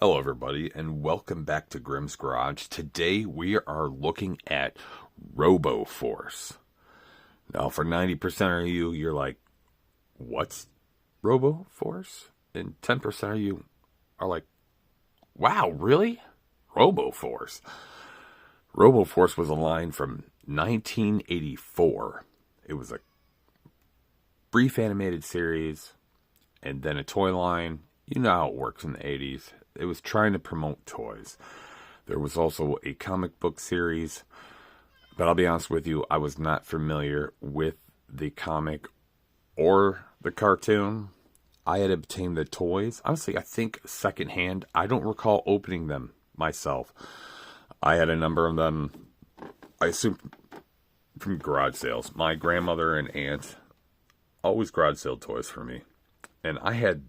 Hello everybody and welcome back to Grimm's Garage. Today we are looking at Robo Force. Now for 90% of you, you're like, what's Robo Force? And 10% of you are like, wow, really? Robo Force. Robo Force was a line from 1984. It was a brief animated series and then a toy line. You know how it works in the 80s. It was trying to promote toys. There was also a comic book series, but I'll be honest with you, I was not familiar with the comic or the cartoon. I had obtained the toys, honestly, I think secondhand. I don't recall opening them myself. I had a number of them, I assume, from garage sales. My grandmother and aunt always garage sale toys for me. And I had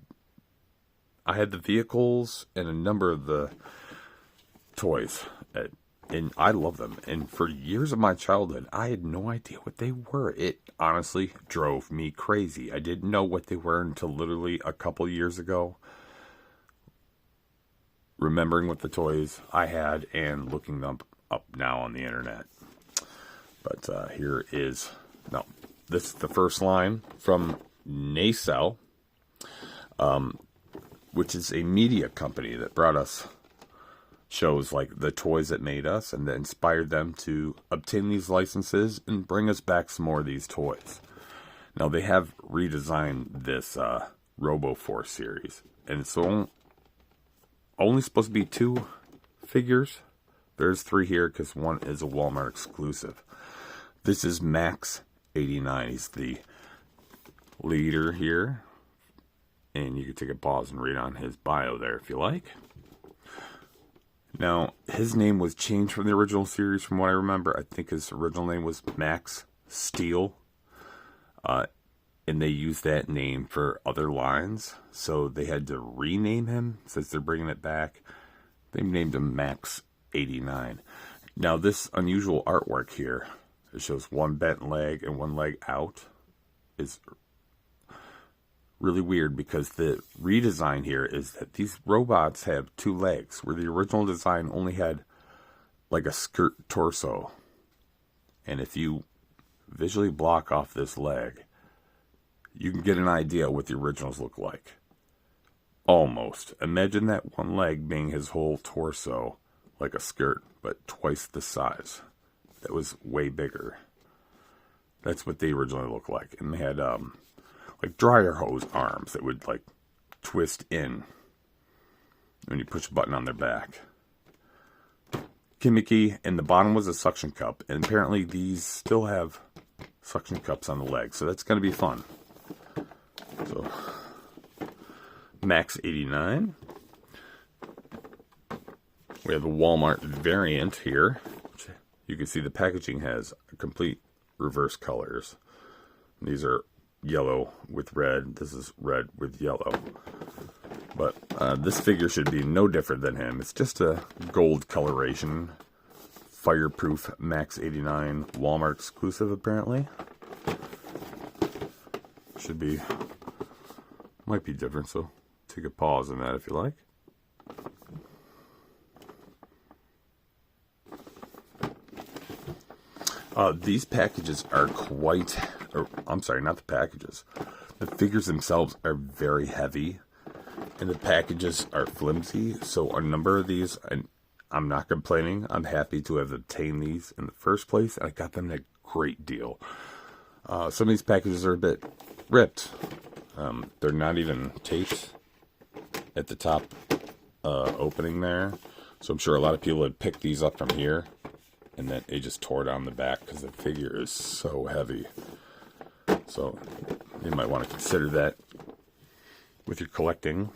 the vehicles and a number of the toys, and I love them. And for years of my childhood, I had no idea what they were. It honestly drove me crazy. I didn't know what they were until literally a couple years ago, remembering what the toys I had and looking them up now on the internet. But this is the first line from Nacelle, which is a media company that brought us shows like The Toys That Made Us and that inspired them to obtain these licenses and bring us back some more of these toys. Now, they have redesigned this Robo Force series, and it's only supposed to be 2 figures. There's 3 here because one is a Walmart exclusive. This is Max 89. He's the leader here. And you can take a pause and read on his bio there if you like. Now, his name was changed from the original series from what I remember. I think his original name was Max Steel. And they used that name for other lines. So they had to rename him since they're bringing it back. They named him Max 89. Now, this unusual artwork here, it shows one bent leg and one leg out, is really weird because the redesign here is that these robots have 2 legs, where the original design only had like a skirt torso. And if you visually block off this leg, you can get an idea what the originals look like. Almost. Imagine that one leg being his whole torso, like a skirt, but twice the size. That was way bigger. That's what they originally looked like. And they had like dryer hose arms that would like twist in when you push a button on their back. Gimmicky, and the bottom was a suction cup, and apparently these still have suction cups on the legs, so that's going to be fun. So, Max 89. We have the Walmart variant here. You can see the packaging has complete reverse colors. These are yellow with red. This is red with yellow. But this figure should be no different than him. It's just a gold coloration. Fireproof Max 89 Walmart exclusive, apparently. Should be, might be different, so take a pause on that if you like. These packages are I'm sorry, not the packages. The figures themselves are very heavy, and the packages are flimsy. So a number of these, and I'm not complaining. I'm happy to have obtained these in the first place, and I got them at a great deal. Some of these packages are a bit ripped. They're not even taped at the top opening there. So I'm sure a lot of people had picked these up from here, and then it just tore down the back because the figure is so heavy. So you might want to consider that with your collecting.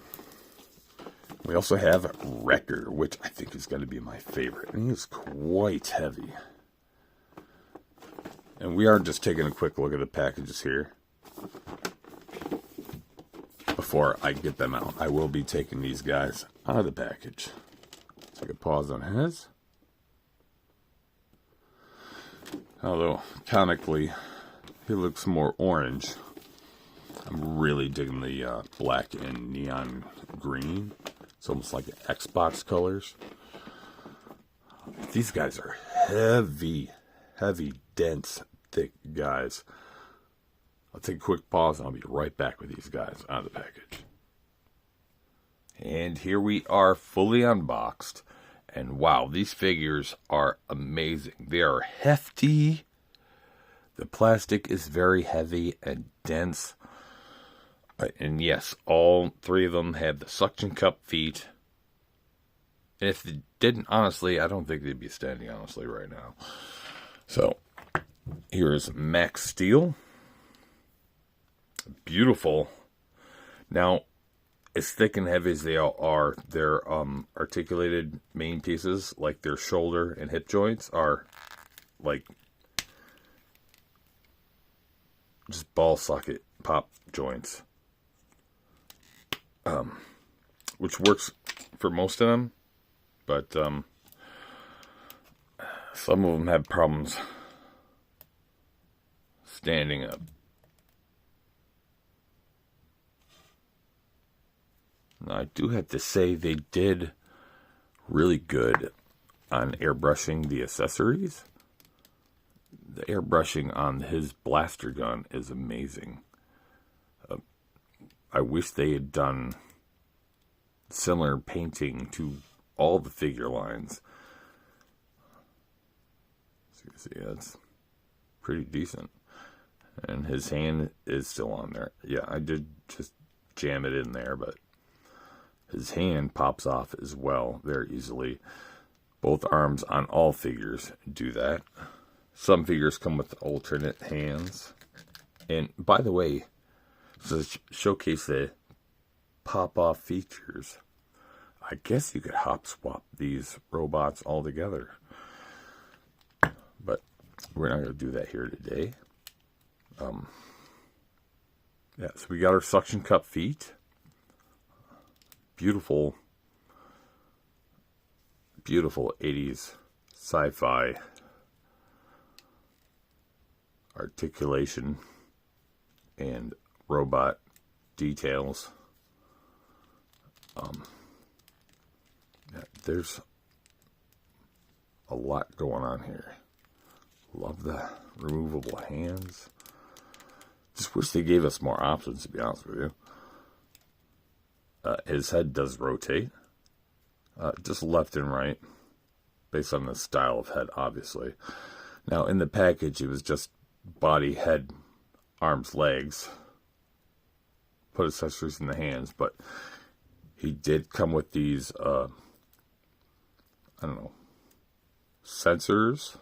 We also have Wrecker, which I think is going to be my favorite. And he is quite heavy. And we are just taking a quick look at the packages here before I get them out. I will be taking these guys out of the package. Take a pause on his. Although, comically, he looks more orange. I'm really digging the black and neon green. It's almost like Xbox colors. These guys are heavy, dense, thick guys. I'll take a quick pause and I'll be right back with these guys out of the package. And here we are, fully unboxed. And wow, these figures are amazing. They are hefty. The plastic is very heavy and dense. And yes, all three of them have the suction cup feet. And if they didn't, honestly, I don't think they'd be standing, honestly, right now. So, here's Max Steel. Beautiful. Now, as thick and heavy as they all are, their articulated main pieces, like their shoulder and hip joints, are like just ball socket pop joints. Which works for most of them, but some of them have problems standing up. Now, I do have to say they did really good on airbrushing the accessories. The airbrushing on his blaster gun is amazing. I wish they had done similar painting to all the figure lines. So you can see that's pretty decent. And his hand is still on there. Yeah, I did just jam it in there, but his hand pops off as well very easily. Both arms on all figures do that. Some figures come with alternate hands. And by the way, to showcase the pop-off features, I guess you could hop swap these robots all together. But we're not going to do that here today. Yeah, so we got our suction cup feet. Beautiful 80s sci-fi articulation and robot details. Yeah, there's a lot going on here. Love the removable hands. Just wish they gave us more options, to be honest with you. His head does rotate, just left and right, based on the style of head, obviously. Now, in the package, it was just body, head, arms, legs. Put accessories in the hands, but he did come with these, I don't know, sensors,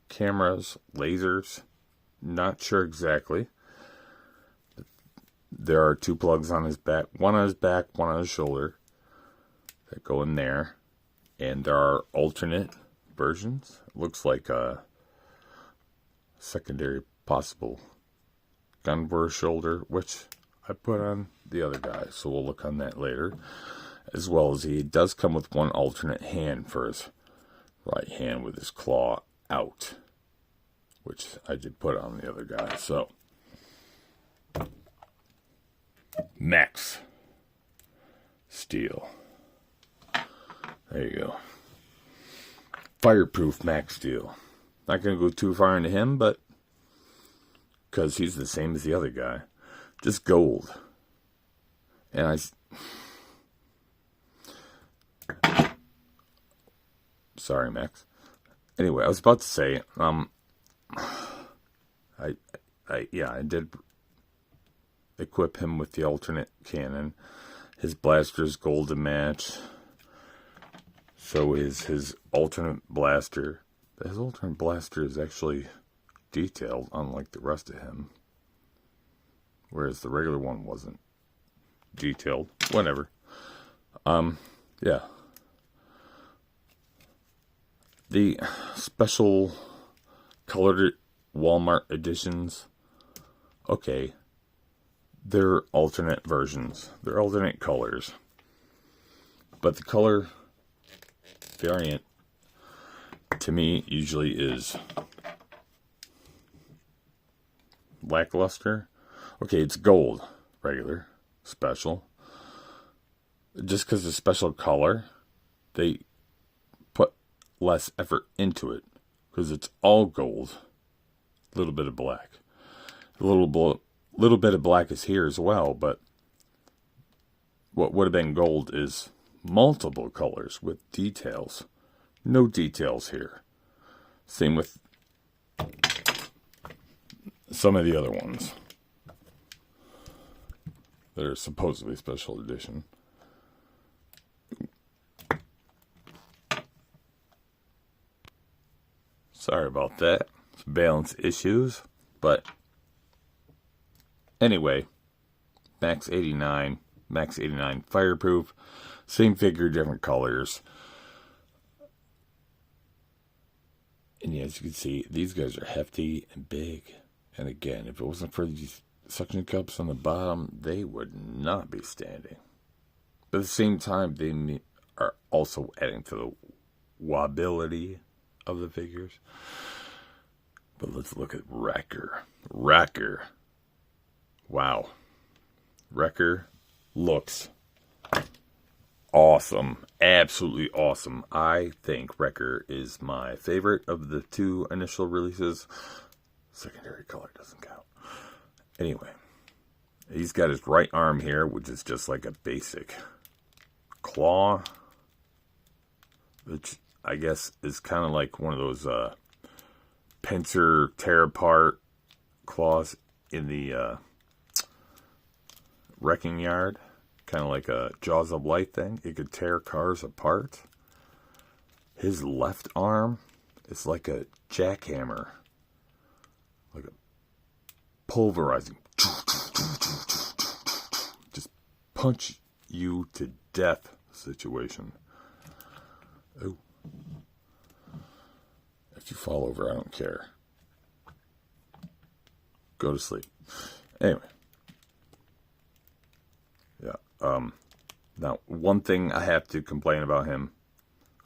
cameras, lasers. Not sure exactly. There are 2 plugs on his back, one on his back, one on his shoulder, that go in there. And there are alternate versions. It looks like a secondary possible gun burst shoulder, which I put on the other guy, so we'll look on that later. As well as he does come with one alternate hand for his right hand with his claw out, which I did put on the other guy. So, Max Steel. There you go. Fireproof Max Steel. Not going to go too far into him, but because he's the same as the other guy. Just gold. And sorry, Max. Anyway, I was about to say, I did equip him with the alternate cannon. His blaster's gold to match. So is his alternate blaster. His alternate blaster is actually detailed, unlike the rest of him. Whereas the regular one wasn't detailed. Whatever. Yeah. The special colored Walmart editions, okay, they're alternate versions. They're alternate colors. But the color variant, to me, usually is lackluster. Okay, it's gold, regular, special. just because it's special color, they put less effort into it because it's all gold, a little bit of black. A little bit of black is here as well, but what would have been gold is multiple colors with details. No details here. Same with some of the other ones that are supposedly special edition. Sorry about that. It's balance issues. But anyway, Max 89 fireproof. Same figure, different colors. And yeah, as you can see, these guys are hefty and big. And again, if it wasn't for these suction cups on the bottom, they would not be standing. But at the same time, they are also adding to the wobbability of the figures. But let's look at Wrecker. Wow. Wrecker looks awesome. Absolutely awesome. I think Wrecker is my favorite of the two initial releases. Secondary color doesn't count. Anyway, he's got his right arm here, which is just like a basic claw, which I guess is kind of like one of those pincer tear apart claws in the wrecking yard. Kind of like a Jaws of Light thing. It could tear cars apart. His left arm is like a jackhammer. Like a pulverizing. Just punch you to death situation. Oh. If you fall over, I don't care. Go to sleep. Anyway. Yeah. Now, one thing I have to complain about him.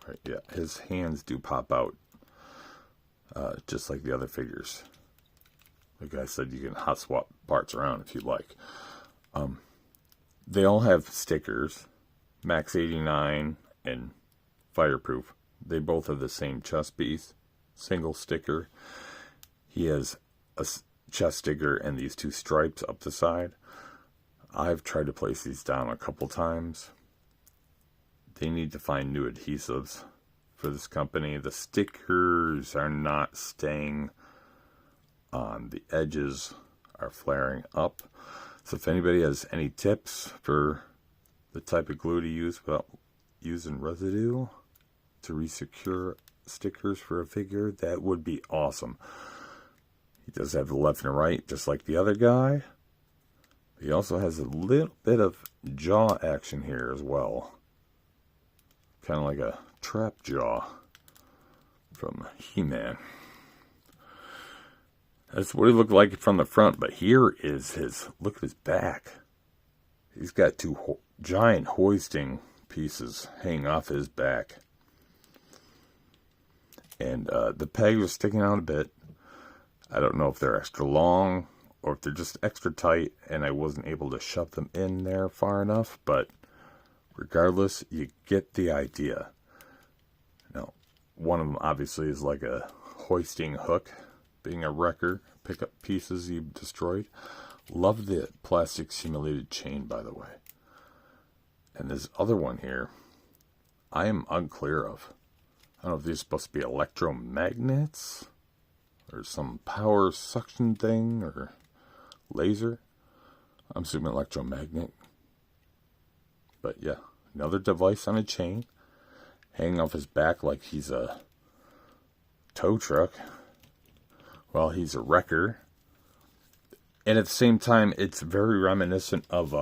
Right, yeah, his hands do pop out. Just like the other figures. Like I said, you can hot swap parts around if you like. They all have stickers. Max 89 and Fireproof. They both have the same chest piece. Single sticker. He has a chest sticker and these two stripes up the side. I've tried to place these down a couple times. They need to find new adhesives for this company. The stickers are not staying on. The edges are flaring up. So if anybody has any tips for the type of glue to use without using residue to resecure stickers for a figure, that would be awesome. He does have the left and right, just like the other guy. He also has a little bit of jaw action here as well. Kind of like a trap jaw from He-Man. That's what he looked like from the front, but here is his, look at his back. He's got two giant hoisting pieces hanging off his back. And the pegs are sticking out a bit. I don't know if they're extra long or if they're just extra tight and I wasn't able to shove them in there far enough, but regardless, you get the idea. Now, one of them obviously is like a hoisting hook, being a wrecker, pick up pieces you've destroyed. Love the plastic simulated chain, by the way. And this other one here, I am unclear of. I don't know if these are supposed to be electromagnets or some power suction thing or laser. I'm assuming electromagnet. But yeah, another device on a chain hanging off his back like he's a tow truck while he's a wrecker. And at the same time, it's very reminiscent of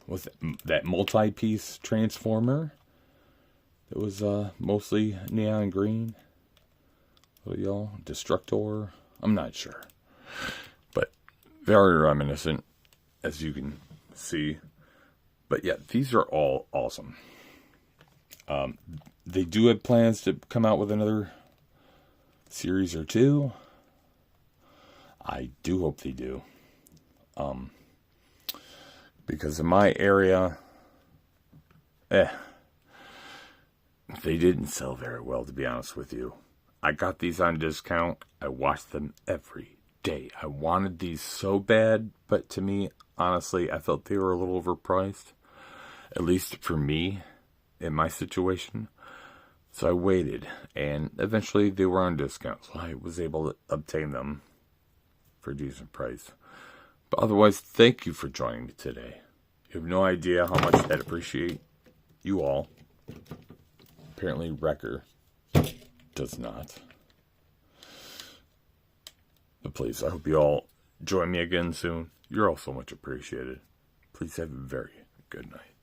what's that multi-piece transformer? It was mostly neon green. What y'all? Destructor? I'm not sure. But very reminiscent, as you can see. But yeah, these are all awesome. They do have plans to come out with another series or two. I do hope they do. Because in my area, they didn't sell very well, to be honest with you. I got these on discount. I watched them every day. I wanted these so bad, but to me, honestly, I felt they were a little overpriced. At least for me, in my situation. So I waited, and eventually they were on discount, so I was able to obtain them for a decent price. But otherwise, thank you for joining me today. You have no idea how much I'd appreciate you all. Apparently, Wrecker does not. But please, I hope you all join me again soon. You're all so much appreciated. Please have a very good night.